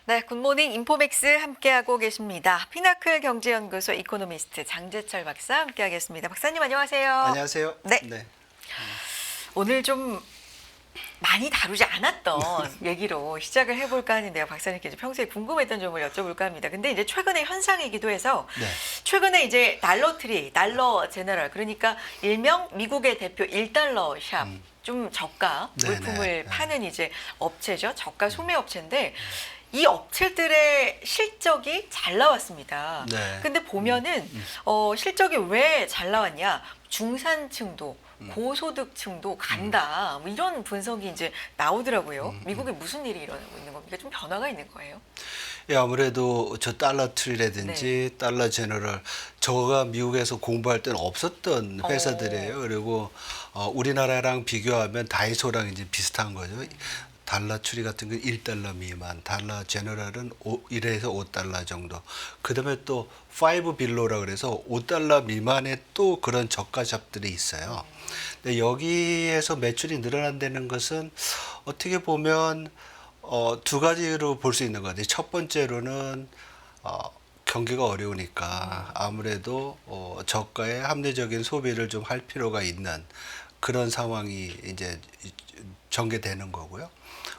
네, 굿모닝 인포맥스 함께하고 계십니다. 피나클 경제연구소 이코노미스트 장재철 박사 함께하겠습니다. 박사님 안녕하세요. 안녕하세요. 네, 네. 오늘 좀 많이 다루지 않았던 얘기로 시작을 해볼까 하는데요. 박사님께 이제 평소에 궁금했던 점을 여쭤볼까 합니다. 근데 이제 최근의 현상이기도 해서 네. 최근에 이제 달러트리, 달러 제너럴 그러니까 일명 미국의 대표 1달러 샵 좀 저가 네네. 물품을 네. 파는 이제 업체죠. 저가 소매 업체인데 이 업체들의 실적이 잘 나왔습니다. 네. 근데 보면은 실적이 왜 잘 나왔냐? 중산층도 고소득층도 간다. 뭐 이런 분석이 이제 나오더라고요. 미국에 무슨 일이 일어나고 있는 겁니까? 좀 변화가 있는 거예요? 예, 아무래도 저 달러 트리라든지 달러 제너럴 저가 미국에서 공부할 때는 없었던 회사들이에요. 그리고 우리나라랑 비교하면 다이소랑 이제 비슷한 거죠. 달러 추리 같은 건 1달러 미만, 달러 제너럴은 1에서 5달러 정도. 그다음에 또 5 빌로라 그래서 5달러 미만의 또 그런 저가 샵들이 있어요. 근데 여기에서 매출이 늘어난다는 것은 어떻게 보면 두 가지로 볼 수 있는 것 같아요. 첫 번째로는 경기가 어려우니까 아무래도 저가의 합리적인 소비를 좀 할 필요가 있는 그런 상황이 이제 전개되는 거고요.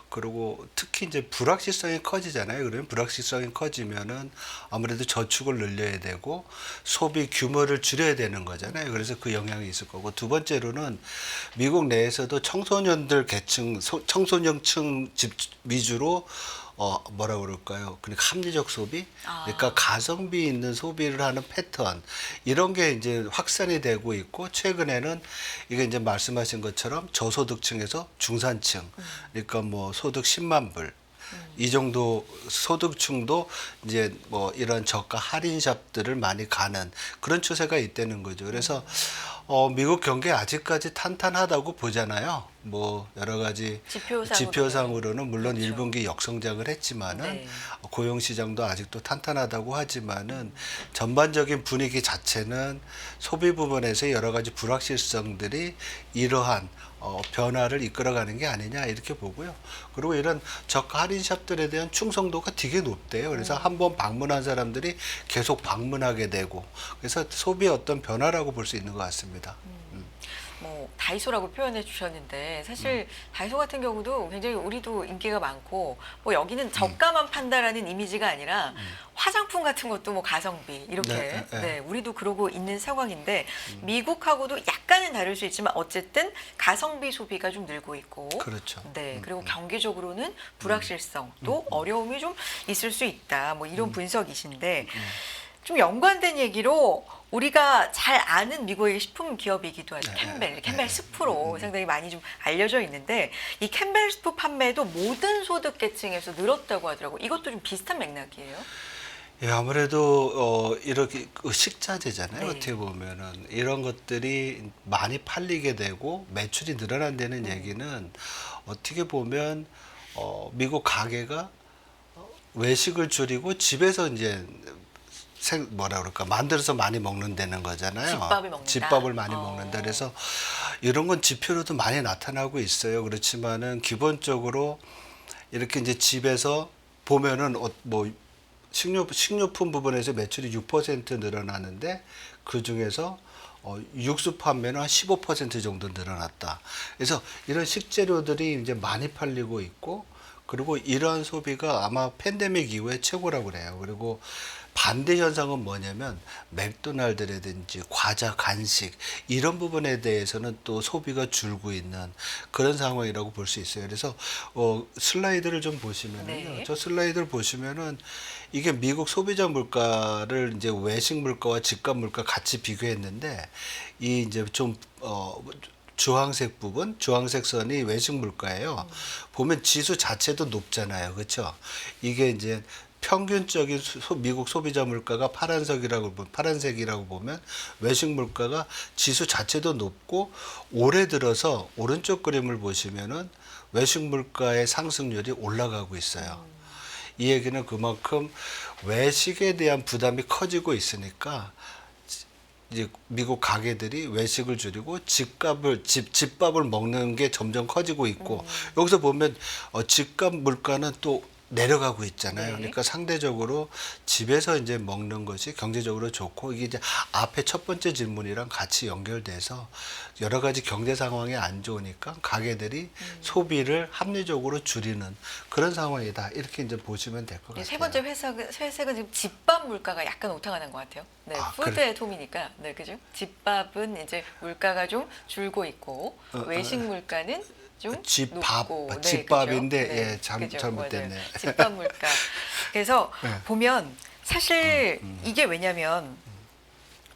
그리고 특히 이제 불확실성이 커지잖아요. 그러면 불확실성이 커지면은 아무래도 저축을 늘려야 되고 소비 규모를 줄여야 되는 거잖아요. 그래서 그 영향이 있을 거고 두 번째로는 미국 내에서도 청소년들 계층, 청소년층 위주로 뭐라 그럴까요? 그러니까 합리적 소비, 그러니까 가성비 있는 소비를 하는 패턴 이런 게 이제 확산이 되고 있고 최근에는 이게 이제 말씀하신 것처럼 저소득층에서 중산층, 그러니까 뭐 소득 10만 불. 이 정도 소득층도 이제 뭐 이런 저가 할인샵들을 많이 가는 그런 추세가 있다는 거죠. 그래서 미국 경기 아직까지 탄탄하다고 보잖아요. 뭐 여러 가지 지표상으로는 물론 그렇죠. 1분기 역성장을 했지만은 네. 고용 시장도 아직도 탄탄하다고 하지만은 전반적인 분위기 자체는 소비 부분에서 여러 가지 불확실성들이 이러한 변화를 이끌어가는 게 아니냐 이렇게 보고요. 그리고 이런 저가 할인샵들에 대한 충성도가 되게 높대요. 그래서 한번 방문한 사람들이 계속 방문하게 되고 그래서 소비의 어떤 변화라고 볼 수 있는 것 같습니다. 뭐 다이소라고 표현해 주셨는데 사실 다이소 같은 경우도 굉장히 우리도 인기가 많고 뭐 여기는 저가만 판다라는 이미지가 아니라 화장품 같은 것도 뭐 가성비 이렇게 네. 우리도 그러고 있는 상황인데 미국하고도 약간은 다를 수 있지만 어쨌든 가성비 소비가 좀 늘고 있고 그렇죠. 네 그리고 경기적으로는 불확실성 또 어려움이 좀 있을 수 있다 뭐 이런 분석이신데 좀 연관된 얘기로 우리가 잘 아는 미국의 식품 기업이기도 하죠. 캠벨 스프로 상당히 많이 좀 알려져 있는데 이 캠벨 스프 판매도 모든 소득 계층에서 늘었다고 하더라고요. 이것도 좀 비슷한 맥락이에요. 예, 아무래도 이렇게 식자재잖아요. 네. 어떻게 보면은 이런 것들이 많이 팔리게 되고 매출이 늘어난다는 얘기는 어떻게 보면 미국 가게가 외식을 줄이고 집에서 이제 뭐라 그럴까 만들어서 많이 먹는다는 거잖아요. 집밥을 먹는다. 집밥을 많이 먹는다. 그래서 이런 건 지표로도 많이 나타나고 있어요. 그렇지만은 기본적으로 이렇게 이제 집에서 보면은 뭐 식료품 부분에서 매출이 6% 늘어나는데 그 중에서 육수 판매는 한 15% 정도 늘어났다. 그래서 이런 식재료들이 이제 많이 팔리고 있고 그리고 이러한 소비가 아마 팬데믹 이후에 최고라고 그래요. 그리고 반대 현상은 뭐냐면 맥도날드라든지 과자, 간식 이런 부분에 대해서는 또 소비가 줄고 있는 그런 상황이라고 볼 수 있어요. 그래서 슬라이드를 좀 보시면은요. 네. 저 슬라이드를 보시면은 이게 미국 소비자 물가를 이제 외식 물가와 집값 물가 같이 비교했는데 이 이제 좀 주황색 부분, 주황색 선이 외식 물가예요. 보면 지수 자체도 높잖아요. 그렇죠? 이게 이제 평균적인 미국 소비자 물가가 파란색이라고 보면 외식 물가가 지수 자체도 높고 올해 들어서 오른쪽 그림을 보시면은 외식 물가의 상승률이 올라가고 있어요. 이 얘기는 그만큼 외식에 대한 부담이 커지고 있으니까 이제 미국 가게들이 외식을 줄이고 집밥을 먹는 게 점점 커지고 있고 여기서 보면 집값 물가는 또 내려가고 있잖아요. 네. 그러니까 상대적으로 집에서 이제 먹는 것이 경제적으로 좋고 이게 이제 앞에 첫 번째 질문이랑 같이 연결돼서 여러 가지 경제 상황이 안 좋으니까 가게들이 소비를 합리적으로 줄이는 그런 상황이다. 이렇게 이제 보시면 될 것 같아요. 세 번째 회색은 지금 집밥 물가가 약간 오타가 난 것 같아요. 네, 아, 푸드의 톰이니까, 네, 그죠? 집밥은 이제 물가가 좀 줄고 있고 외식 물가는 좀 집밥, 높고, 집밥인데 그죠? 예, 그죠? 잘못됐네. 맞아요. 집밥 물가. 그래서 네. 보면 사실 이게 왜냐면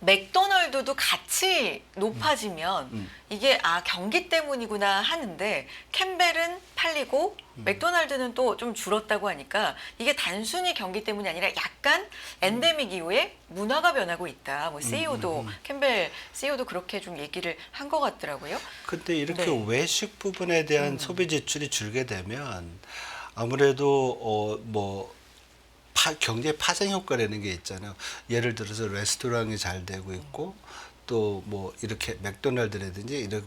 맥도날드도 같이 높아지면 이게 경기 때문이구나 하는데 캠벨은 팔리고 맥도날드는 또 좀 줄었다고 하니까 이게 단순히 경기 때문이 아니라 약간 엔데믹 이후에 문화가 변하고 있다. 뭐 CEO도 캠벨 CEO도 그렇게 좀 얘기를 한 것 같더라고요. 근데 이렇게 네. 외식 부분에 대한 소비 지출이 줄게 되면 아무래도 경제 파생 효과라는 게 있잖아요. 예를 들어서 레스토랑이 잘 되고 있고 또 뭐 이렇게 맥도날드라든지 이런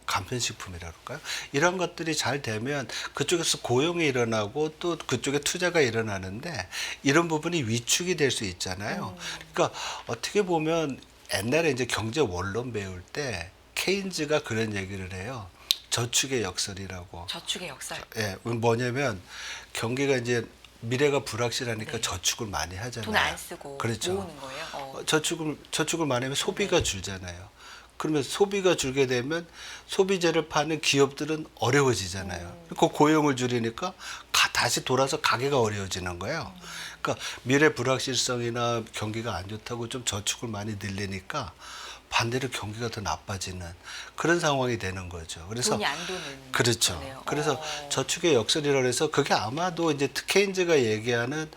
간편식품이라 그럴까요? 이런 것들이 잘 되면 그쪽에서 고용이 일어나고 또 그쪽에 투자가 일어나는데 이런 부분이 위축이 될 수 있잖아요. 그러니까 어떻게 보면 옛날에 이제 경제 원론 배울 때 케인즈가 그런 얘기를 해요. 저축의 역설이라고. 저축의 역설. 예, 뭐냐면 경기가 이제 미래가 불확실하니까 네. 저축을 많이 하잖아요. 돈 안 쓰고 그렇죠. 모으는 거예요. 저축을 많이 하면 소비가 네. 줄잖아요. 그러면 소비가 줄게 되면 소비재를 파는 기업들은 어려워지잖아요. 그 고용을 줄이니까 다시 돌아서 가게가 어려워지는 거예요. 그러니까 미래 불확실성이나 경기가 안 좋다고 좀 저축을 많이 늘리니까 반대로 경기가 더 나빠지는 그런 상황이 되는 거죠. 그래서 돈이 안 도는 그렇죠. 거네요. 그래서 저축의 역설이라고 해서 그게 아마도 이제 케인즈가 얘기하는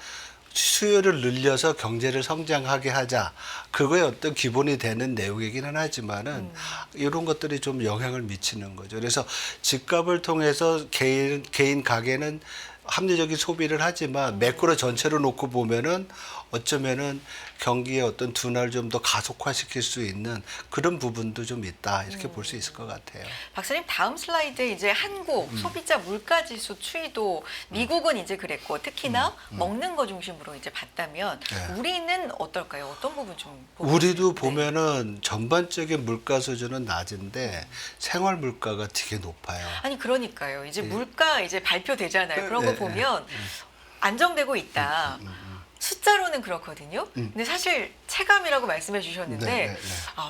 수요를 늘려서 경제를 성장하게 하자. 그거에 어떤 기본이 되는 내용이기는 하지만은 이런 것들이 좀 영향을 미치는 거죠. 그래서 집값을 통해서 개인 가게는 합리적인 소비를 하지만 매크로 전체로 놓고 보면은 어쩌면은 경기의 어떤 둔화를 좀 더 가속화시킬 수 있는 그런 부분도 좀 있다 이렇게 볼 수 있을 것 같아요. 박사님 다음 슬라이드에 이제 한국 소비자 물가지수 추이도 미국은 이제 그랬고 특히나 먹는 거 중심으로 이제 봤다면 네. 우리는 어떨까요? 어떤 부분 좀 보고 우리도 있어요? 네. 보면은 전반적인 물가 수준은 낮은데 생활 물가가 되게 높아요. 아니 그러니까요. 이제 물가 이제 발표되잖아요. 그런 거 네, 보면 안정되고 있다. 숫자로는 그렇거든요. 근데 사실 체감이라고 말씀해 주셨는데 네, 네, 네.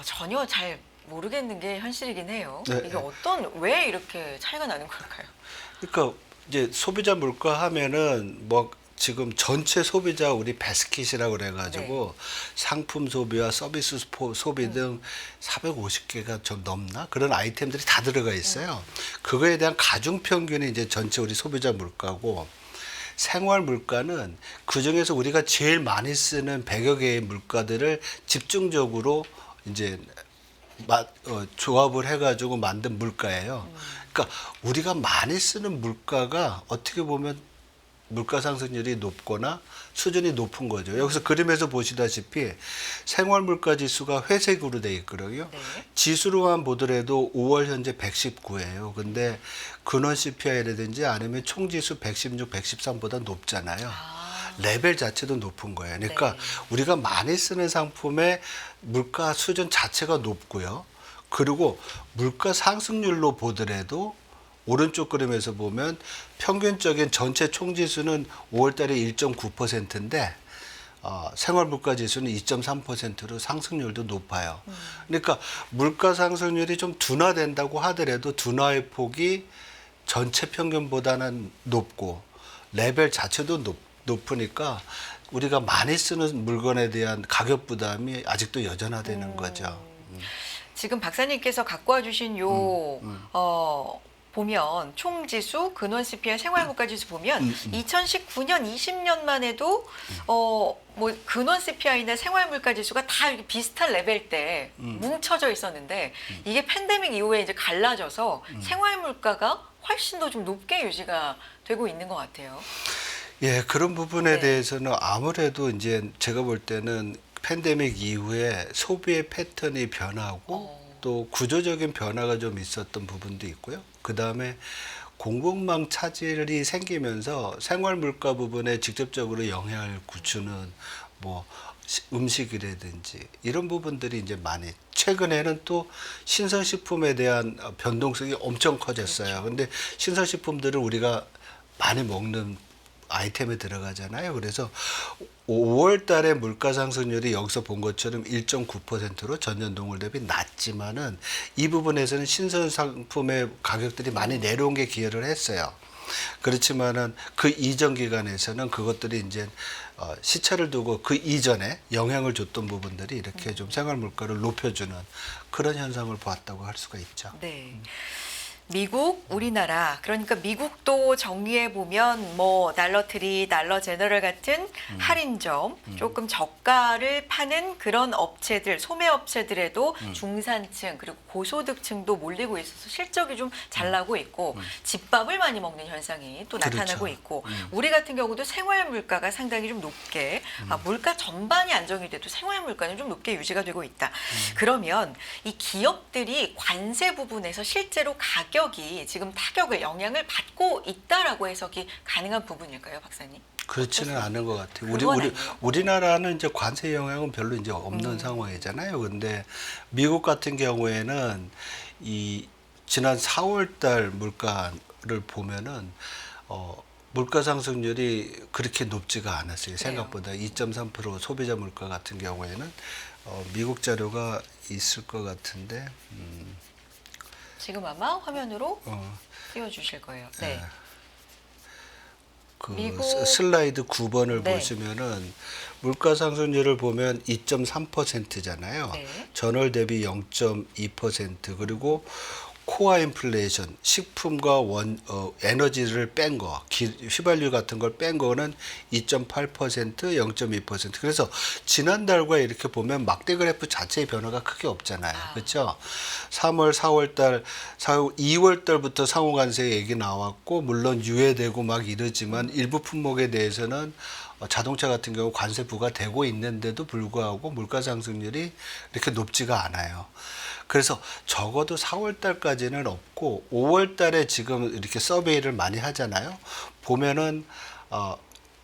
전혀 잘 모르겠는 게 현실이긴 해요. 네, 이게 네. 왜 이렇게 차이가 나는 걸까요? 그러니까 이제 소비자 물가 하면은 뭐 지금 전체 소비자 우리 베스킷이라고 그래가지고 상품 소비와 서비스 소비 등 450개가 좀 넘나 그런 아이템들이 다 들어가 있어요. 그거에 대한 가중 평균이 이제 전체 우리 소비자 물가고 생활 물가는 그 중에서 우리가 제일 많이 쓰는 100여 개의 물가들을 집중적으로 이제 조합을 해가지고 만든 물가예요. 그러니까 우리가 많이 쓰는 물가가 어떻게 보면 물가 상승률이 높거나 수준이 높은 거죠. 여기서 그림에서 보시다시피 생활 물가 지수가 회색으로 돼 있거든요. 네. 지수로만 보더라도 5월 현재 119예요. 근데 근원 CPI라든지 아니면 총지수 116, 113보다 높잖아요. 레벨 자체도 높은 거예요. 그러니까 네. 우리가 많이 쓰는 상품의 물가 수준 자체가 높고요. 그리고 물가 상승률로 보더라도 오른쪽 그림에서 보면 평균적인 전체 총지수는 5월달에 1.9%인데 생활 물가 지수는 2.3%로 상승률도 높아요. 그러니까 물가 상승률이 좀 둔화된다고 하더라도 둔화의 폭이 전체 평균보다는 높고 레벨 자체도 높으니까 우리가 많이 쓰는 물건에 대한 가격 부담이 아직도 여전하다는 거죠. 지금 박사님께서 갖고 와주신 보면 총지수, 근원 CPI, 생활물가지수 보면 2019년, 20년만 해도 뭐 근원 CPI나 생활물가지수가 다 이렇게 비슷한 레벨 때 뭉쳐져 있었는데 이게 팬데믹 이후에 이제 갈라져서 생활물가가 훨씬 더 좀 높게 유지가 되고 있는 것 같아요. 예, 그런 부분에 네. 대해서는 아무래도 이제 제가 볼 때는 팬데믹 이후에 소비의 패턴이 변하고 또 구조적인 변화가 좀 있었던 부분도 있고요. 그 다음에 공급망 차질이 생기면서 생활 물가 부분에 직접적으로 영향을 끼치는 뭐 음식이라든지 이런 부분들이 이제 많이 최근에는 또 신선식품에 대한 변동성이 엄청 커졌어요. 근데 신선식품들을 우리가 많이 먹는 아이템에 들어가잖아요. 그래서 5월 달에 물가 상승률이 여기서 본 것처럼 1.9%로 전년 동월 대비 낮지만은 이 부분에서는 신선 상품의 가격들이 많이 내려온 게 기여를 했어요. 그렇지만은 그 이전 기간에서는 그것들이 이제 시차를 두고 그 이전에 영향을 줬던 부분들이 이렇게 좀 생활 물가를 높여주는 그런 현상을 보았다고 할 수가 있죠. 네. 미국, 우리나라, 그러니까 미국도 정리해 보면 뭐 달러트리, 달러 제너럴 같은 할인점, 조금 저가를 파는 그런 업체들, 소매 업체들에도 중산층 그리고 고소득층도 몰리고 있어서 실적이 좀 잘 나고 있고 집밥을 많이 먹는 현상이 또 나타나고 그렇죠. 있고 우리 같은 경우도 생활 물가가 상당히 좀 높게 물가 전반이 안정이 돼도 생활 물가는 좀 높게 유지가 되고 있다. 그러면 이 기업들이 관세 부분에서 실제로 가격이 지금 타격을 영향을 받고 있다라고 해석이 가능한 부분일까요, 박사님? 그렇지는 않은 것 같아요. 그건 아니에요. 우리나라는 이제 관세 영향은 별로 이제 없는 상황이잖아요. 근데 미국 같은 경우에는 이 지난 4월 달 물가를 보면은 물가 상승률이 그렇게 높지가 않았어요. 생각보다 2.3% 소비자 물가 같은 경우에는 미국 자료가 있을 것 같은데 지금 아마 화면으로 띄워주실 거예요. 네. 그 미국- 슬라이드 9번을 네. 보시면은 물가 상승률을 보면 2.3%잖아요. 네. 전월 대비 0.2% 그리고 코어 인플레이션, 식품과 에너지를 뺀 거, 휘발유 같은 걸 뺀 거는 2.8%, 0.2%. 그래서 지난달과 이렇게 보면 막대 그래프 자체의 변화가 크게 없잖아요. 그렇죠? 3월, 4월 달, 2월 달부터 상호 관세 얘기 나왔고 물론 유예되고 막 이러지만 일부 품목에 대해서는 자동차 같은 경우 관세 부과되고 있는데도 불구하고 물가 상승률이 이렇게 높지가 않아요. 그래서 적어도 4월 달까지는 없고 5월 달에 지금 이렇게 서베이를 많이 하잖아요. 보면은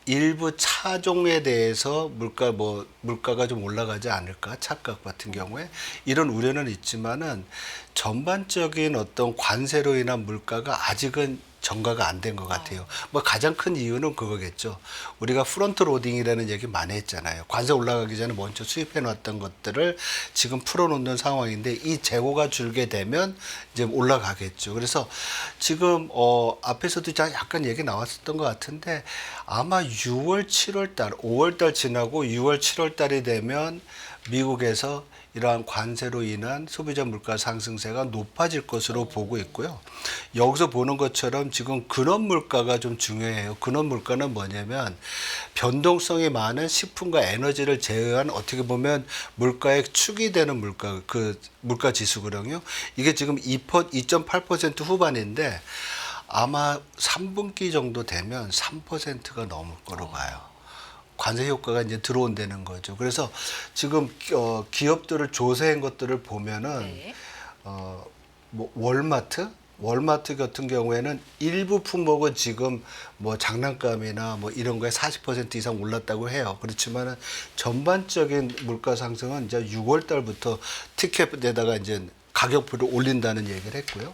일부 차종에 대해서 물가가 좀 올라가지 않을까 차값 같은 경우에 이런 우려는 있지만은 전반적인 어떤 관세로 인한 물가가 아직은 전가가 안 된 것 같아요. 뭐 가장 큰 이유는 그거겠죠. 우리가 프론트 로딩이라는 얘기 많이 했잖아요. 관세 올라가기 전에 먼저 수입해 놨던 것들을 지금 풀어놓는 상황인데 이 재고가 줄게 되면 이제 올라가겠죠. 그래서 지금 앞에서도 약간 얘기 나왔었던 것 같은데 아마 6월, 7월 달, 5월 달 지나고 6월, 7월 달이 되면 미국에서 이러한 관세로 인한 소비자 물가 상승세가 높아질 것으로 보고 있고요. 여기서 보는 것처럼 지금 근원 물가가 좀 중요해요. 근원 물가는 뭐냐면 변동성이 많은 식품과 에너지를 제외한 어떻게 보면 물가의 축이 되는 물가, 그 물가 지수거든요. 이게 지금 2.8% 후반인데 아마 3분기 정도 되면 3%가 넘을 거로 봐요. 관세 효과가 이제 들어온다는 거죠. 그래서 지금 기업들을 조사한 것들을 보면은 네. 뭐 월마트 같은 경우에는 일부 품목은 지금 뭐 장난감이나 뭐 이런 거에 40% 이상 올랐다고 해요. 그렇지만은 전반적인 물가 상승은 이제 6월 달부터 티켓에다가 이제 가격표를 올린다는 얘기를 했고요.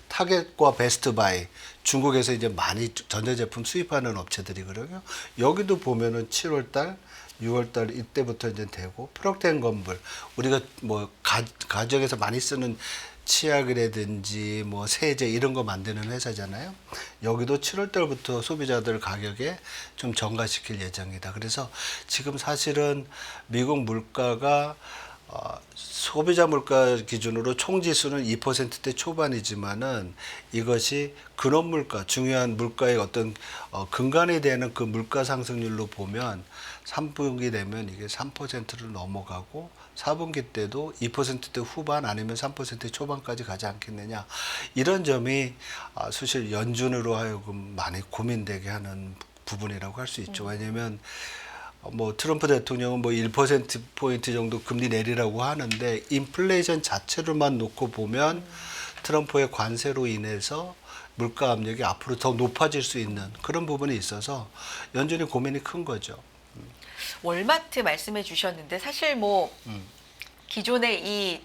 타겟과 베스트바이 중국에서 이제 많이 전자제품 수입하는 업체들이거든요. 여기도 보면은 7월달, 6월달 이때부터 이제 되고 프록텐 건블 우리가 뭐 가정에서 많이 쓰는 치약이라든지 뭐 세제 이런 거 만드는 회사잖아요. 여기도 7월달부터 소비자들 가격에 좀 전가시킬 예정이다. 그래서 지금 사실은 미국 물가가 소비자 물가 기준으로 총지수는 2%대 초반이지만은 이것이 근원 물가, 중요한 물가의 어떤 근간이 되는 그 물가 상승률로 보면 3분기 되면 이게 3%를 넘어가고 4분기 때도 2%대 후반 아니면 3% 초반까지 가지 않겠느냐. 이런 점이 사실 연준으로 하여금 많이 고민되게 하는 부분이라고 할 수 있죠. 왜냐하면 뭐 트럼프 대통령은 뭐 1%포인트 정도 금리 내리라고 하는데 인플레이션 자체로만 놓고 보면 트럼프의 관세로 인해서 물가 압력이 앞으로 더 높아질 수 있는 그런 부분이 있어서 연준이 고민이 큰 거죠. 월마트 말씀해 주셨는데 사실 뭐 기존의 이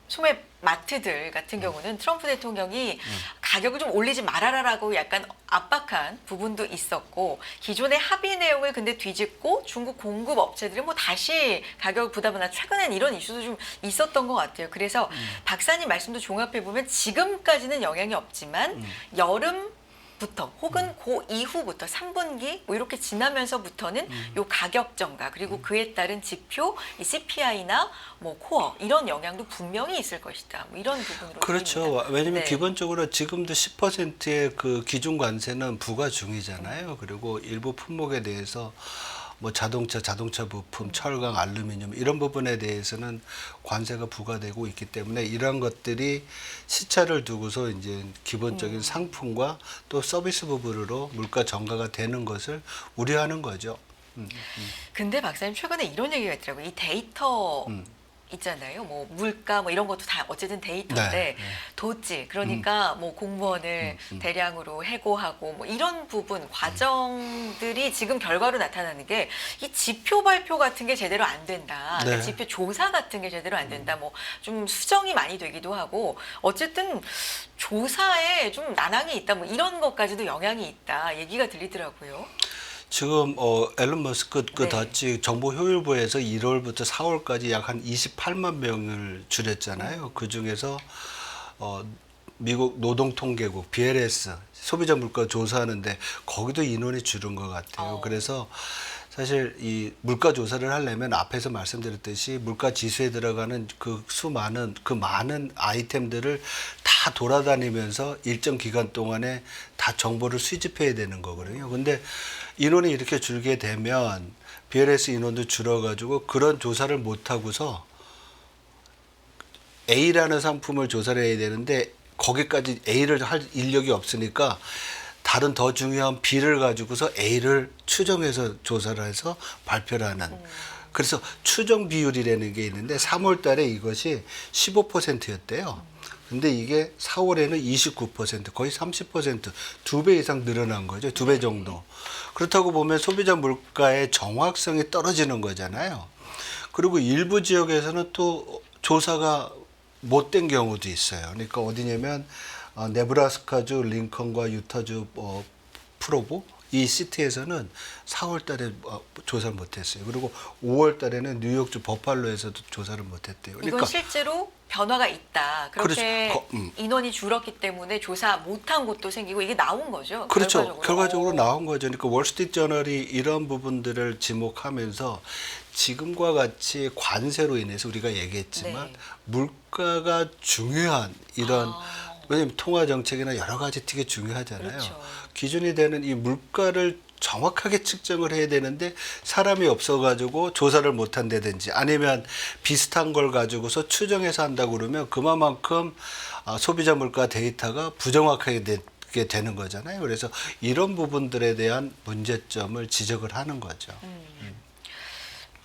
소매 마트들 같은 경우는 트럼프 대통령이 가격을 좀 올리지 말아라라고 약간 압박한 부분도 있었고, 기존의 합의 내용을 근데 뒤집고 중국 공급 업체들이 뭐 다시 가격을 부담하나, 최근엔 이런 이슈도 좀 있었던 것 같아요. 그래서 박사님 말씀도 종합해 보면 지금까지는 영향이 없지만 여름부터 혹은 그 이후부터 3분기 뭐 이렇게 지나면서부터는 요 가격 정가 그리고 그에 따른 지표, 이 CPI나 뭐 코어 이런 영향도 분명히 있을 것이다. 뭐 이런 부분으로 그렇죠. 보입니다. 왜냐하면 네. 기본적으로 지금도 10%의 그 기준 관세는 부과 중이잖아요. 그리고 일부 품목에 대해서 뭐 자동차 부품, 철강, 알루미늄 이런 부분에 대해서는 관세가 부과되고 있기 때문에 이러한 것들이 시차를 두고서 이제 기본적인 상품과 또 서비스 부분으로 물가 전가가 되는 것을 우려하는 거죠. 근데 박사님 최근에 이런 얘기가 있더라고요. 이 데이터 있잖아요. 뭐 물가 뭐 이런 것도 다 어쨌든 데이터인데 네, 네. 도지 그러니까 뭐 공무원을 대량으로 해고하고 뭐 이런 부분 과정들이 지금 결과로 나타나는 게 이 지표 발표 같은 게 제대로 안 된다. 그러니까 네. 지표 조사 같은 게 제대로 안 된다. 뭐 좀 수정이 많이 되기도 하고 어쨌든 조사에 좀 난항이 있다. 뭐 이런 것까지도 영향이 있다. 얘기가 들리더라고요. 지금 앨런 머스크 그 네. 더치 정보효율부에서 1월부터 4월까지 약 한 28만 명을 줄였잖아요. 그 중에서 미국 노동통계국 BLS 소비자 물가 조사하는데 거기도 인원이 줄은 것 같아요. 그래서 사실 이 물가 조사를 하려면 앞에서 말씀드렸듯이 물가 지수에 들어가는 그 수많은 그 많은 아이템들을 다 돌아다니면서 일정 기간 동안에 다 정보를 수집해야 되는 거거든요. 근데 인원이 이렇게 줄게 되면 BLS 인원도 줄어가지고 그런 조사를 못 하고서 A라는 상품을 조사를 해야 되는데 거기까지 A를 할 인력이 없으니까 다른 더 중요한 B를 가지고서 A를 추정해서 조사를 해서 발표를 하는. 그래서 추정 비율이라는 게 있는데 3월 달에 이것이 15%였대요. 근데 이게 4월에는 29%, 거의 30%, 2배 이상 늘어난 거죠. 2배 정도. 그렇다고 보면 소비자 물가의 정확성이 떨어지는 거잖아요. 그리고 일부 지역에서는 또 조사가 못된 경우도 있어요. 그러니까 어디냐면 네브라스카주, 링컨과 유타주 프로보 이 시티에서는 4월 달에 조사를 못했어요. 그리고 5월 달에는 뉴욕주 버팔로에서도 조사를 못했대요. 이건 실제로 변화가 있다. 그렇게 그렇죠. 인원이 줄었기 때문에 조사 못한 곳도 생기고 이게 나온 거죠. 그렇죠. 결과적으로 어. 나온 거죠. 그러니까 월스트리트저널이 이런 부분들을 지목하면서 지금과 같이 관세로 인해서 우리가 얘기했지만 네. 물가가 중요한 이런 왜냐하면 통화 정책이나 여러 가지 되게 중요하잖아요. 그렇죠. 기준이 되는 이 물가를 정확하게 측정을 해야 되는데 사람이 없어가지고 조사를 못 한다든지 아니면 비슷한 걸 가지고서 추정해서 한다고 그러면 그만큼 소비자 물가 데이터가 부정확하게 되게 되는 거잖아요. 그래서 이런 부분들에 대한 문제점을 지적을 하는 거죠.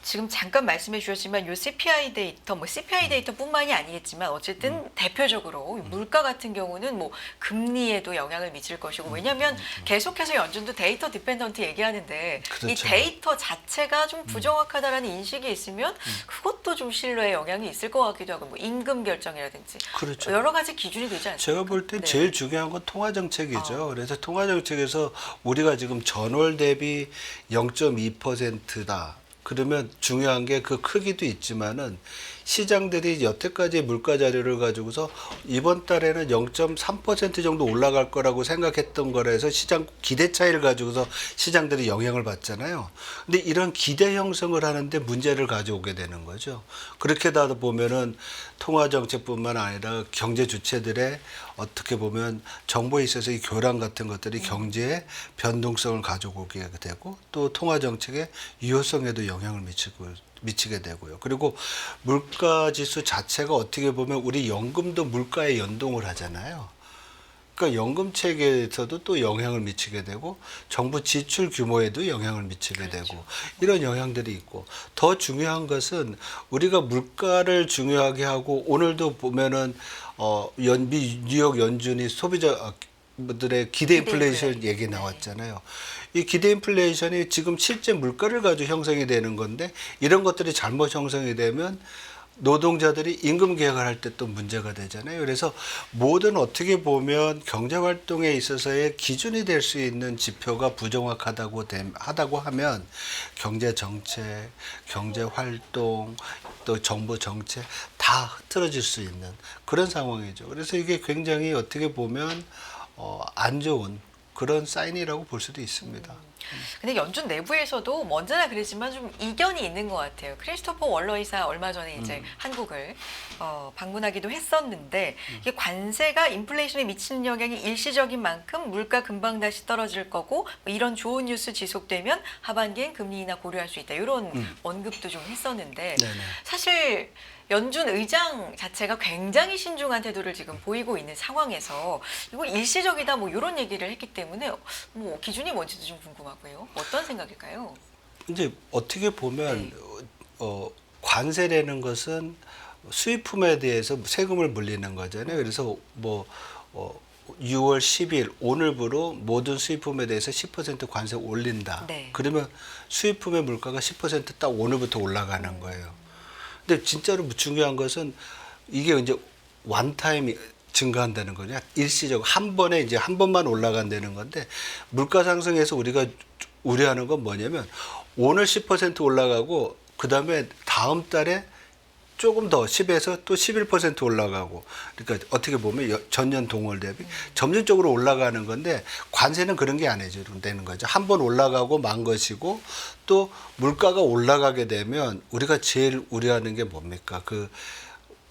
지금 잠깐 말씀해 주셨지만 요 CPI 데이터, 뭐 CPI 데이터뿐만이 아니겠지만 어쨌든 대표적으로 물가 같은 경우는 뭐 금리에도 영향을 미칠 것이고 왜냐하면 계속해서 연준도 데이터 디펜던트 얘기하는데 이 그렇죠. 데이터 자체가 좀 부정확하다라는 인식이 있으면 그것도 좀 신뢰에 영향이 있을 것 같기도 하고 뭐 임금 결정이라든지 그렇죠. 여러 가지 기준이 되지 않습니까? 제가 볼 때 네. 제일 중요한 건 통화 정책이죠. 그래서 통화 정책에서 우리가 지금 전월 대비 0.2%다. 그러면 중요한 게 그 크기도 있지만은 시장들이 여태까지 물가 자료를 가지고서 이번 달에는 0.3% 정도 올라갈 거라고 생각했던 거라서 시장 기대 차이를 가지고서 시장들이 영향을 받잖아요. 근데 이런 기대 형성을 하는데 문제를 가져오게 되는 거죠. 그렇게 하다 보면은 통화 정책뿐만 아니라 경제 주체들의 어떻게 보면 정보에 있어서 이 교란 같은 것들이 경제에 변동성을 가져오게 되고 또 통화 정책의 유효성에도 영향을 미치게 되고요. 그리고 물가 지수 자체가 어떻게 보면 우리 연금도 물가에 연동을 하잖아요. 그러니까 연금 체계에서도 또 영향을 미치게 되고 정부 지출 규모에도 영향을 미치게 그렇죠. 되고 이런 영향들이 있고 더 중요한 것은 우리가 물가를 중요하게 하고 오늘도 보면은 미 뉴욕 연준이 소비자들의 기대 인플레이션 얘기 나왔잖아요. 이 기대 인플레이션이 지금 실제 물가를 가지고 형성이 되는 건데 이런 것들이 잘못 형성이 되면 노동자들이 임금 계약을 할 때 또 문제가 되잖아요. 그래서 모든 어떻게 보면 경제 활동에 있어서의 기준이 될 수 있는 지표가 하다고 하면 경제 정책, 경제 활동, 또 정부 정책 다 흐트러질 수 있는 그런 상황이죠. 그래서 이게 굉장히 어떻게 보면 안 좋은 그런 사인이라고 볼 수도 있습니다. 근데 연준 내부에서도 뭐 언제나 그랬지만 좀 이견이 있는 것 같아요. 크리스토퍼 월러 이사 얼마 전에 이제 한국을 방문하기도 했었는데 이게 관세가 인플레이션에 미치는 영향이 일시적인 만큼 물가 금방 다시 떨어질 거고 뭐 이런 좋은 뉴스 지속되면 하반기엔 금리 인하 고려할 수 있다. 이런 언급도 좀 했었는데 네네. 사실 연준 의장 자체가 굉장히 신중한 태도를 지금 보이고 있는 상황에서 이거 일시적이다 뭐 이런 얘기를 했기 때문에 뭐 기준이 뭔지도 좀 궁금하고요. 어떤 생각일까요? 이제 어떻게 보면 관세라는 것은 수입품에 대해서 세금을 물리는 거잖아요. 그래서 6월 10일 오늘부로 모든 수입품에 대해서 10% 관세 올린다. 네. 그러면 수입품의 물가가 10%딱 오늘부터 올라가는 거예요. 근데 진짜로 중요한 것은 이게 이제 원타임 증가한다는 거냐. 일시적 한 번에 이제 한 번만 올라간다는 건데 물가 상승에서 우리가 우려하는 건 뭐냐면 오늘 10% 올라가고 그다음에 다음 달에 조금 더 10에서 또 11% 올라가고 그러니까 어떻게 보면 전년 동월 대비 점진적으로 올라가는 건데 관세는 그런 게 아니죠. 되는 거죠. 한 번 올라가고 만 것이고 또 물가가 올라가게 되면 우리가 제일 우려하는 게 뭡니까? 그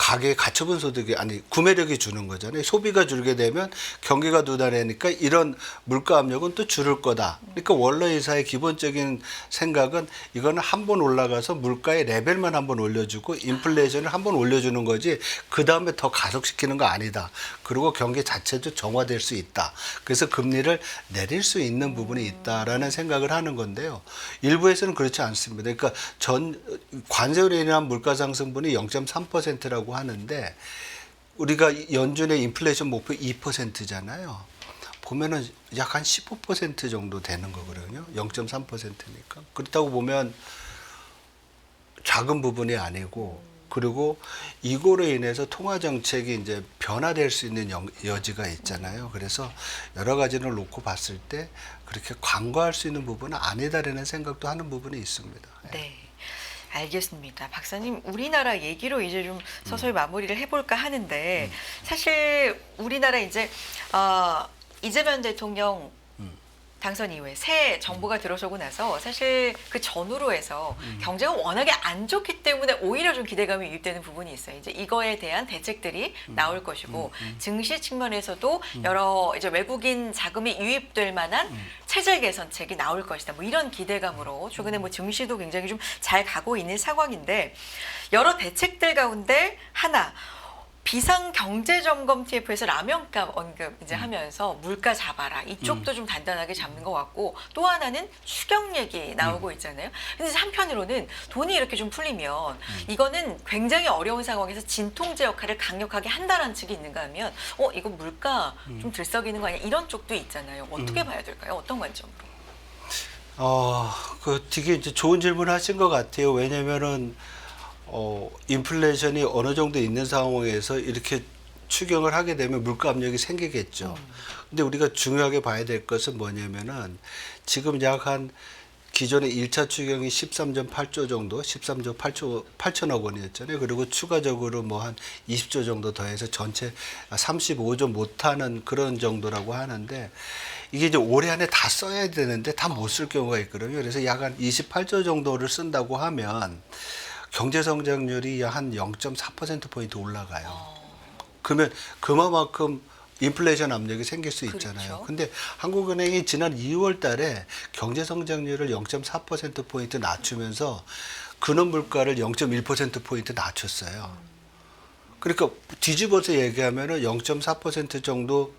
가계 가처분 소득이 아니 구매력이 주는 거잖아요. 소비가 줄게 되면 경기가 둔화되니까 이런 물가 압력은 또 줄을 거다. 그러니까 월러 이사의 기본적인 생각은 이거는 한 번 올라가서 물가의 레벨만 한 번 올려주고 인플레이션을 한 번 올려주는 거지 그 다음에 더 가속시키는 거 아니다. 그리고 경기 자체도 정화될 수 있다. 그래서 금리를 내릴 수 있는 부분이 있다라는 생각을 하는 건데요. 일부에서는 그렇지 않습니다. 그러니까 관세로 인한 물가 상승분이 0.3%라고 하는데 우리가 연준의 인플레이션 목표 2%잖아요. 보면은 약 한 15% 정도 되는 거거든요. 0.3%니까. 그렇다고 보면 작은 부분이 아니고 그리고 이거로 인해서 통화 정책이 이제 변화될 수 있는 여지가 있잖아요. 그래서 여러 가지를 놓고 봤을 때 그렇게 간과할 수 있는 부분은 아니다라는 생각도 하는 부분이 있습니다. 네. 알겠습니다. 박사님, 우리나라 얘기로 이제 좀 서서히 마무리를 해볼까 하는데 사실 우리나라 이제 이재명 대통령 당선 이후에 새 정부가 들어서고 나서 사실 그 전후로 해서 경제가 워낙에 안 좋기 때문에 오히려 좀 기대감이 유입되는 부분이 있어요. 이제 이거에 대한 대책들이 나올 것이고 증시 측면에서도 여러 이제 외국인 자금이 유입될 만한 체제 개선책이 나올 것이다. 뭐 이런 기대감으로 최근에 뭐 증시도 굉장히 좀 잘 가고 있는 상황인데 여러 대책들 가운데 하나 비상경제점검 TF에서 라면값 언급 이제 하면서 물가 잡아라 이쪽도 좀 단단하게 잡는 것 같고 또 하나는 추경 얘기 나오고 있잖아요. 근데 한편으로는 돈이 이렇게 좀 풀리면 이거는 굉장히 어려운 상황에서 진통제 역할을 강력하게 한다는 측이 있는가 하면 이거 물가 좀 들썩이는 거 아니야 이런 쪽도 있잖아요. 어떻게 봐야 될까요? 어떤 관점으로? 그 되게 이제 좋은 질문 하신 것 같아요. 왜냐면은 인플레이션이 어느 정도 있는 상황에서 이렇게 추경을 하게 되면 물가 압력이 생기겠죠. 근데 우리가 중요하게 봐야 될 것은 뭐냐면은 지금 약 한 기존의 1차 추경이 13.8조 정도, 13조 8천억 원이었잖아요. 그리고 추가적으로 뭐 한 20조 정도 더해서 전체 35조 못하는 그런 정도라고 하는데 이게 이제 올해 안에 다 써야 되는데 다 못 쓸 경우가 있거든요. 그래서 약 한 28조 정도를 쓴다고 하면 경제 성장률이 한 0.4%포인트 올라가요. 그러면 그만큼 인플레이션 압력이 생길 수 있잖아요. 그렇죠. 근데 한국은행이 지난 2월 달에 경제 성장률을 0.4%포인트 낮추면서 근원 물가를 0.1%포인트 낮췄어요. 그러니까 뒤집어서 얘기하면은 0.4% 정도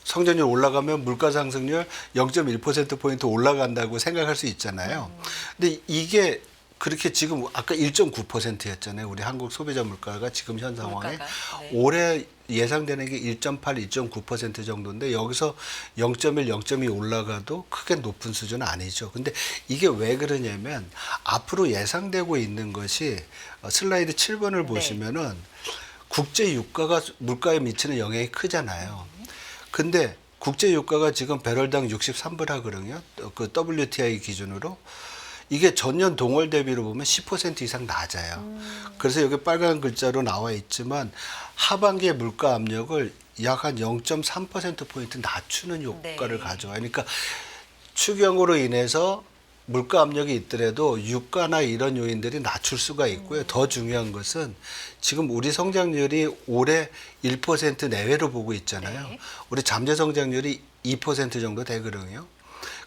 성장률 올라가면 물가 상승률 0.1%포인트 올라간다고 생각할 수 있잖아요. 근데 이게 그렇게 지금 아까 1.9%였잖아요. 우리 한국 소비자 물가가 지금 현 상황에 물가가, 네. 올해 예상되는 게 1.8, 2.9% 정도인데 여기서 0.1, 0.2 올라가도 크게 높은 수준은 아니죠. 근데 이게 왜 그러냐면 앞으로 예상되고 있는 것이 슬라이드 7번을 보시면은 국제 유가가 물가에 미치는 영향이 크잖아요. 근데 국제 유가가 지금 배럴당 63불 하거든요. 그 WTI 기준으로. 이게 전년 동월 대비로 보면 10% 이상 낮아요. 그래서 여기 빨간 글자로 나와 있지만 하반기의 물가 압력을 약 한 0.3%포인트 낮추는 효과를 네. 가져와요. 그러니까 추경으로 인해서 물가 압력이 있더라도 유가나 이런 요인들이 낮출 수가 있고요. 더 중요한 것은 지금 우리 성장률이 올해 1% 내외로 보고 있잖아요. 네. 우리 잠재 성장률이 2% 정도 되거든요.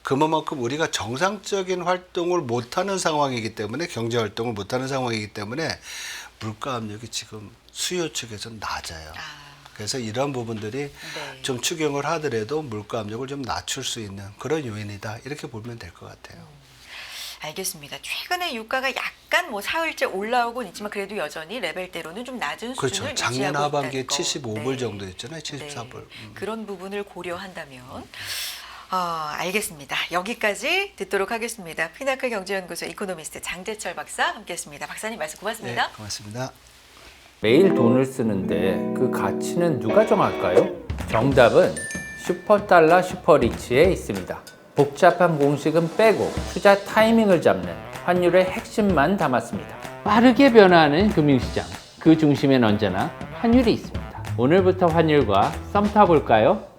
그만큼 우리가 정상적인 활동을 못하는 상황이기 때문에 경제 활동을 못하는 상황이기 때문에 물가 압력이 지금 수요 측에서는 낮아요. 그래서 이런 부분들이 네. 좀 추경을 하더라도 물가 압력을 좀 낮출 수 있는 그런 요인이다 이렇게 보면 될 것 같아요. 알겠습니다. 최근에 유가가 약간 뭐 사흘째 올라오곤 있지만 그래도 여전히 레벨대로는 좀 낮은 그렇죠. 수준을 작년 유지하고 하반기에 있다는 거. 75불 네. 정도였잖아요. 74불. 네. 그런 부분을 고려한다면 알겠습니다. 여기까지 듣도록 하겠습니다. 피나클 경제연구소 이코노미스트 장재철 박사 함께했습니다. 박사님 말씀 고맙습니다. 네, 고맙습니다. 매일 돈을 쓰는데 그 가치는 누가 정할까요? 정답은 슈퍼달러 슈퍼리치에 있습니다. 복잡한 공식은 빼고 투자 타이밍을 잡는 환율의 핵심만 담았습니다. 빠르게 변화하는 금융시장, 그 중심엔 언제나 환율이 있습니다. 오늘부터 환율과 썸 타볼까요?